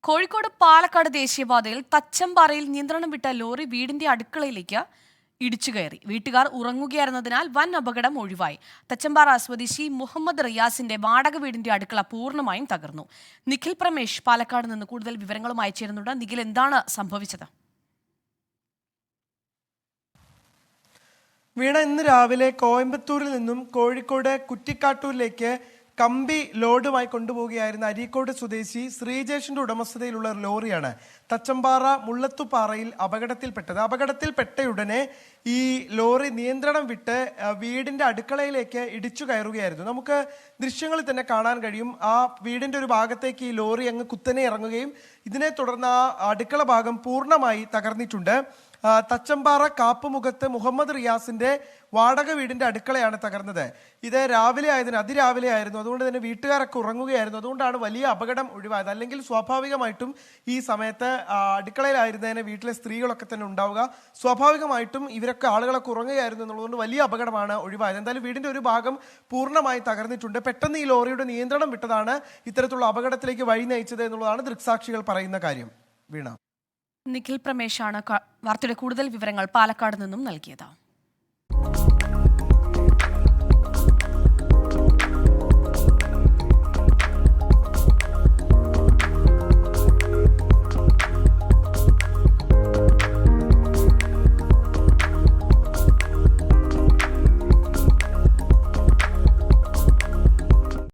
കോഴിക്കോട് പാലക്കാട് ദേശീയപാതയിൽ തച്ചമ്പാറയിൽ നിയന്ത്രണം വിട്ട ലോറി വീടിന്റെ അടുക്കളയിലേക്ക് ഇടിച്ചു കയറി. വീട്ടുകാർ ഉറങ്ങുകയായിരുന്നതിനാൽ വൻ അപകടം ഒഴിവായി. തച്ചമ്പാറ സ്വദേശി മുഹമ്മദ് റിയാസിന്റെ വാടക വീടിന്റെ അടുക്കള പൂർണ്ണമായും തകർന്നു. നിഖിൽ പ്രമേഷ് പാലക്കാട് നിന്ന് കൂടുതൽ വിവരങ്ങളുമായി ചേരുന്നുണ്ട്. നിഖിൽ, എന്താണ് സംഭവിച്ചത്? വീണ, ഇന്ന് രാവിലെ കോയമ്പത്തൂരിൽ നിന്നും കോഴിക്കോട് കുറ്റിക്കാട്ടൂരിലേക്ക് കമ്പി ലോഡുമായി കൊണ്ടുപോവുകയായിരുന്ന അരീക്കോട് സ്വദേശി ശ്രീജേഷിന്റെ ഉടമസ്ഥതയിലുള്ള ഒരു ലോറിയാണ് തച്ചമ്പാറ മുള്ളത്തുപാറയിൽ അപകടത്തിൽപ്പെട്ടത്. അപകടത്തിൽപ്പെട്ടയുടനെ ഈ ലോറി നിയന്ത്രണം വിട്ട് വീടിന്റെ അടുക്കളയിലേക്ക് ഇടിച്ചു കയറുകയായിരുന്നു. നമുക്ക് ദൃശ്യങ്ങളിൽ തന്നെ കാണാൻ കഴിയും. ആ വീടിന്റെ ഒരു ഭാഗത്തേക്ക് ഈ ലോറി അങ്ങ് കുത്തനെ ഇറങ്ങുകയും ഇതിനെ തുടർന്ന് ആ അടുക്കള ഭാഗം പൂർണ്ണമായി തകർന്നിട്ടുണ്ട്. തച്ചമ്പാറ കാപ്പുമുഖത്ത് മുഹമ്മദ് റിയാസിന്റെ വാടക വീടിന്റെ അടുക്കളയാണ് തകർന്നത്. ഇത് അതിരാവിലെ ആയിരുന്നു. അതുകൊണ്ട് തന്നെ വീട്ടുകാരൊക്കെ ഉറങ്ങുകയായിരുന്നു. അതുകൊണ്ടാണ് വലിയ അപകടം ഒഴിവായത്. അല്ലെങ്കിൽ സ്വാഭാവികമായിട്ടും ഈ സമയത്ത് അടുക്കളയിലായിരുന്നതിന് വീട്ടിലെ സ്ത്രീകളൊക്കെ തന്നെ ഉണ്ടാവുക. സ്വാഭാവികമായിട്ടും ഇവരൊക്കെ ആളുകളൊക്കെ ഉറങ്ങുകയായിരുന്നു എന്നുള്ളതുകൊണ്ട് വലിയ അപകടമാണ് ഒഴിവായത്. എന്തായാലും വീടിന്റെ ഒരു ഭാഗം പൂർണ്ണമായി തകർന്നിട്ടുണ്ട്. പെട്ടെന്ന് ഈ ലോറിയുടെ നിയന്ത്രണം വിട്ടതാണ് ഇത്തരത്തിലുള്ള അപകടത്തിലേക്ക് വഴി നയിച്ചത് എന്നുള്ളതാണ് ദൃക്സാക്ഷികൾ പറയുന്ന കാര്യം. വീണ, നിഖിൽ പ്രമേഷാണ് വാർത്തയുടെ കൂടുതൽ വിവരങ്ങൾ പാലക്കാട് നിന്നും നൽകിയത്.